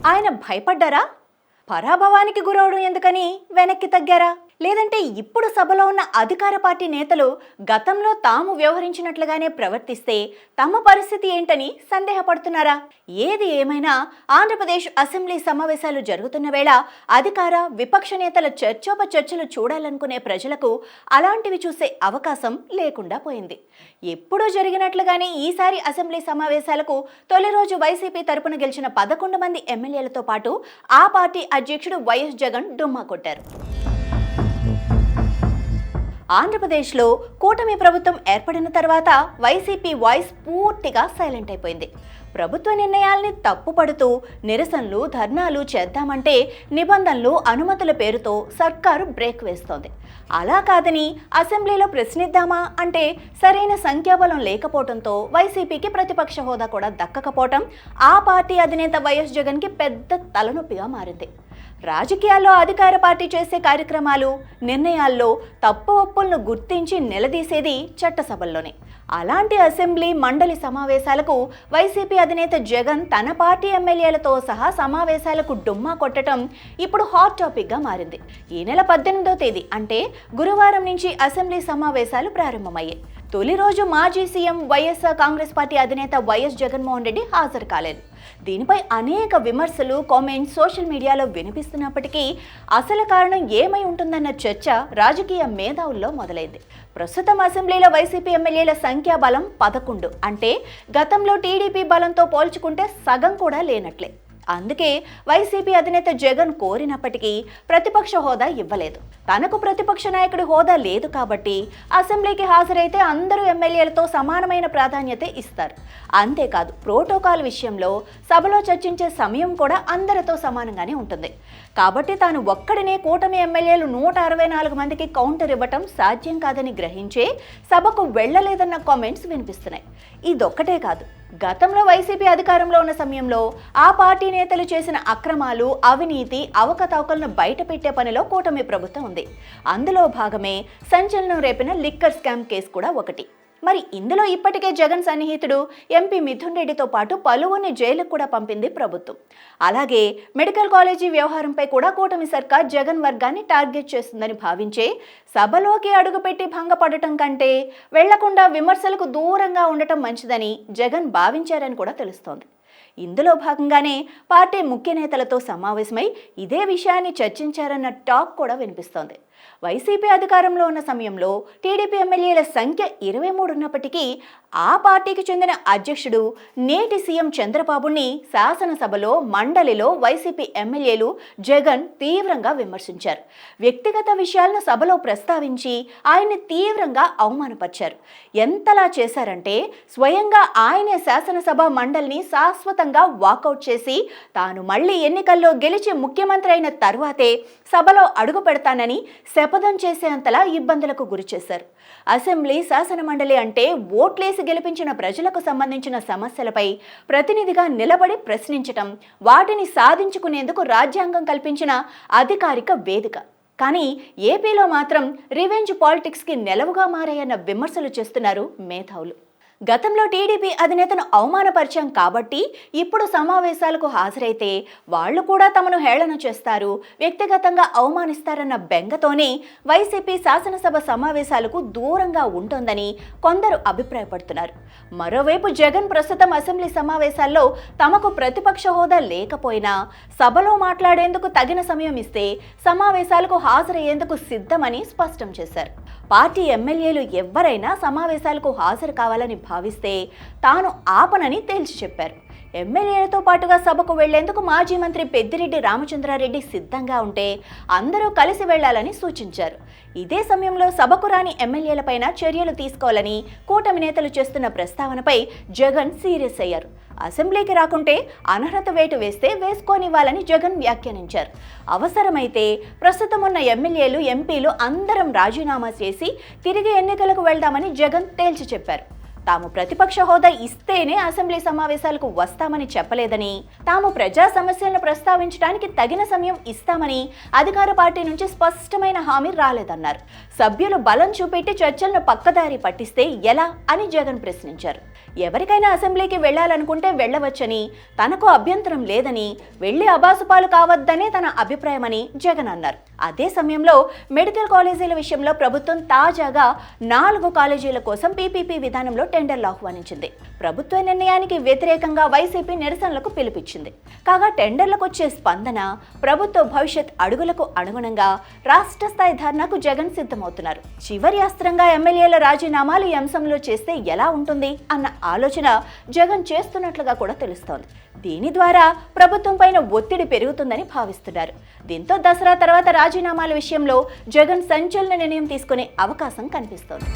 ఆయన భయపడ్డారా? పరాభవానికి గురవడం ఎందుకని వెనక్కి తగ్గారా? లేదంటే ఇప్పుడు సభలో ఉన్న అధికార పార్టీ నేతలు గతంలో తాము వ్యవహరించినట్లుగానే ప్రవర్తిస్తే తమ పరిస్థితి ఏంటని సందేహపడుతున్నారా? ఏది ఏమైనా ఆంధ్రప్రదేశ్ అసెంబ్లీ సమావేశాలు జరుగుతున్న వేళ అధికార విపక్ష నేతల చర్చోపచర్చలు చూడాలనుకునే ప్రజలకు అలాంటివి చూసే అవకాశం లేకుండా పోయింది. ఎప్పుడూ జరిగినట్లుగానే ఈసారి అసెంబ్లీ సమావేశాలకు తొలి రోజు వైసీపీ తరపున గెలిచిన 11 మంది ఎమ్మెల్యేలతో పాటు ఆ పార్టీ అధ్యక్షుడు వైఎస్ జగన్ డుమ్మా కొట్టారు. ఆంధ్రప్రదేశ్లో కూటమి ప్రభుత్వం ఏర్పడిన తర్వాత వైసీపీ వాయిస్ పూర్తిగా సైలెంట్ అయిపోయింది. ప్రభుత్వ నిర్ణయాల్ని తప్పుపడుతూ నిరసనలు ధర్నాలు చేద్దామంటే నిబంధనలు అనుమతుల పేరుతో సర్కారు బ్రేక్ వేస్తోంది. అలా కాదని అసెంబ్లీలో ప్రశ్నిద్దామా అంటే సరైన సంఖ్యాబలం లేకపోవడంతో వైసీపీకి ప్రతిపక్ష హోదా కూడా దక్కకపోవటం ఆ పార్టీ అధినేత వైఎస్ జగన్కి పెద్ద తలనొప్పిగా మారింది. రాజకీయాల్లో అధికార పార్టీ చేసే కార్యక్రమాలు నిర్ణయాల్లో తప్పు ఒప్పులను గుర్తించి నిలదీసేది చట్టసభల్లోనే. అలాంటి అసెంబ్లీ మండలి సమావేశాలకు వైసీపీ అధినేత జగన్ తన పార్టీ ఎమ్మెల్యేలతో సహా సమావేశాలకు డుమ్మా కొట్టడం ఇప్పుడు హాట్ టాపిక్గా మారింది. ఈ నెల 18వ తేదీ అంటే గురువారం నుంచి అసెంబ్లీ సమావేశాలు ప్రారంభమయ్యాయి. తొలి రోజు మాజీ సీఎం వైఎస్ఆర్ కాంగ్రెస్ పార్టీ అధినేత వైఎస్ జగన్మోహన్ రెడ్డి హాజరు కాలేదు. దీనిపై అనేక విమర్శలు కామెంట్స్ సోషల్ మీడియాలో వినిపిస్తున్నప్పటికీ అసలు కారణం ఏమై ఉంటుందన్న చర్చ రాజకీయ మేధావుల్లో మొదలైంది. ప్రస్తుతం అసెంబ్లీలో వైసీపీ ఎమ్మెల్యేల సంఖ్యాబలం 11 అంటే గతంలో టీడీపీ బలంతో పోల్చుకుంటే సగం కూడా లేనట్లే. అందుకే వైసీపీ అధినేత జగన్ కోరినప్పటికీ ప్రతిపక్ష హోదా ఇవ్వలేదు. తనకు ప్రతిపక్ష నాయకుడి హోదా లేదు కాబట్టి అసెంబ్లీకి హాజరైతే అందరూ ఎమ్మెల్యేలతో సమానమైన ప్రాధాన్యత ఇస్తారు. అంతేకాదు ప్రోటోకాల్ విషయంలో సభలో చర్చించే సమయం కూడా అందరితో సమానంగానే ఉంటుంది. కాబట్టి తాను ఒక్కడినే కూటమి ఎమ్మెల్యేలు 164 మందికి కౌంటర్ ఇవ్వటం సాధ్యం కాదని గ్రహించే సభకు వెళ్లలేదన్న కామెంట్స్ వినిపిస్తున్నాయి. ఇదొక్కటే కాదు, గతంలో వైసీపీ అధికారంలో ఉన్న సమయంలో ఆ పార్టీ నేతలు చేసిన అక్రమాలు అవినీతి అవకతవకలను బయటపెట్టే పనిలో కూటమి ప్రభుత్వం ఉంది. అందులో భాగమే సంచలనం రేపిన లిక్కర్ స్కామ్ కేసు కూడా ఒకటి. మరి ఇందులో ఇప్పటికే జగన్ సన్నిహితుడు ఎంపీ మిథున్ రెడ్డితో పాటు పలువురిని జైలుకు కూడా పంపింది ప్రభుత్వం. అలాగే మెడికల్ కాలేజీ వ్యవహారంపై కూడా కూటమి సర్కార్ జగన్ వర్గాన్ని టార్గెట్ చేస్తుందని భావించే సభలోకి అడుగుపెట్టి భంగపడటం కంటే వెళ్లకుండా విమర్శలకు దూరంగా ఉండటం మంచిదని జగన్ భావించారని కూడా తెలుస్తోంది. ఇందులో భాగంగానే పార్టీ ముఖ్య నేతలతో సమావేశమై ఇదే విషయాన్ని చర్చించారన్న టాక్ కూడా వినిపిస్తోంది. వైసీపీ అధికారంలో ఉన్న సమయంలో టీడీపీ ఎమ్మెల్యేల సంఖ్య 23 ఉన్నప్పటికీ ఆ పార్టీకి చెందిన అధ్యక్షుడు నేటి సీఎం చంద్రబాబుని శాసనసభలో మండలిలో వైసీపీ ఎమ్మెల్యేలు జగన్ తీవ్రంగా విమర్శించారు. వ్యక్తిగత విషయాలను సభలో ప్రస్తావించి ఆయన్ని తీవ్రంగా అవమానపరిచారు. ఎంతలా చేశారంటే స్వయంగా ఆయనే శాసనసభ మండలిని శాశ్వతంగా వాకౌట్ చేసి తాను మళ్లీ ఎన్నికల్లో గెలిచి ముఖ్యమంత్రి అయిన తర్వాతే సభలో అడుగు పెడతానని శపథం చేసేంతలా ఇబ్బందులకు గురిచేశారు. అసెంబ్లీ శాసన మండలి అంటే ఓట్లేసి గెలిపించిన ప్రజలకు సంబంధించిన సమస్యలపై ప్రతినిధిగా నిలబడి ప్రశ్నించటం, వాటిని సాధించుకునేందుకు రాజ్యాంగం కల్పించిన అధికారిక వేదిక. కానీ ఏపీలో మాత్రం రివెంజ్ పాలిటిక్స్కి నెలవుగా మారాయన్న విమర్శలు చేస్తున్నారు మేధావులు. గతంలో టీడీపీ అధినేతను అవమానపరిచాం కాబట్టి ఇప్పుడు సమావేశాలకు హాజరైతే వాళ్లు కూడా తమను హేళన చేస్తారు, వ్యక్తిగతంగా అవమానిస్తారన్న బెంగతోనే వైసీపీ శాసనసభ సమావేశాలకు దూరంగా ఉంటోందని కొందరు అభిప్రాయపడుతున్నారు. మరోవైపు జగన్ ప్రస్తుతం అసెంబ్లీ సమావేశాల్లో తమకు ప్రతిపక్ష హోదా లేకపోయినా సభలో మాట్లాడేందుకు తగిన సమయం ఇస్తే సమావేశాలకు హాజరయ్యేందుకు సిద్ధమని స్పష్టం చేశారు. పార్టీ ఎమ్మెల్యేలు ఎవ్వరైనా సమావేశాలకు హాజరు కావాలని భావిస్తే తాను ఆపనని తేల్చి చెప్పారు. ఎమ్మెల్యేలతో పాటుగా సభకు వెళ్లేందుకు మాజీ మంత్రి పెద్దిరెడ్డి రామచంద్రారెడ్డి సిద్ధంగా ఉంటే అందరూ కలిసి వెళ్లాలని సూచించారు. ఇదే సమయంలో సభకు రాని ఎమ్మెల్యేలపైన చర్యలు తీసుకోవాలని కూటమి నేతలు చేస్తున్న ప్రస్తావనపై జగన్ సీరియస్ అయ్యారు. అసెంబ్లీకి రాకుంటే అనర్హత వేటు వేస్తే వేసుకోనివ్వాలని జగన్ వ్యాఖ్యానించారు. అవసరమైతే ప్రస్తుతం ఉన్న ఎమ్మెల్యేలు ఎంపీలు అందరం రాజీనామా చేసి తిరిగి ఎన్నికలకు వెళ్దామని జగన్ తేల్చి చెప్పారు. తాము ప్రతిపక్ష హోదా ఇస్తేనే అసెంబ్లీ సమావేశాలకు వస్తామని చెప్పలేదని, తాము ప్రజా సమస్యలను ప్రస్తావించడానికి తగిన సమయం ఇస్తామని అధికార పార్టీ నుంచి స్పష్టమైన హామీ రాలేదన్నారు. సభ్యులు బలం చూపెట్టి చర్చలను పక్కదారి పట్టిస్తే ఎలా అని జగన్ ప్రశ్నించారు. ఎవరికైనా అసెంబ్లీకి వెళ్లాలనుకుంటే వెళ్లవచ్చని, తనకు అభ్యంతరం లేదని, వెళ్లి అబాసుపాలు కావద్దనే తన అభిప్రాయమని జగన్ అన్నారు. అదే సమయంలో మెడికల్ కాలేజీల విషయంలో ప్రభుత్వం తాజాగా 4 కాలేజీల కోసం పీపీపీ విధానంలో టెండర్లు ఆహ్వానించింది. ప్రభుత్వ నిర్ణయానికి వ్యతిరేకంగా వైసీపీ నిరసనలకు పిలుపిచ్చింది. కాగా టెండర్లకు వచ్చే స్పందన, ప్రభుత్వ భవిష్యత్ అడుగులకు అనుగుణంగా రాష్ట్ర స్థాయి ధర్నాకు జగన్ సిద్ధమవుతున్నారు. చివరి అస్త్రంగా ఎమ్మెల్యేల రాజీనామాలు ఈ అంశంలో చేస్తే ఎలా ఉంటుంది అన్న ఆలోచన జగన్ చేస్తున్నట్లుగా కూడా తెలుస్తోంది. దీని ద్వారా ప్రభుత్వం పైన ఒత్తిడి పెరుగుతుందని భావిస్తున్నారు. దీంతో దసరా తర్వాత రాజీనామాల విషయంలో జగన్ సంచలన నిర్ణయం తీసుకునే అవకాశం కనిపిస్తోంది.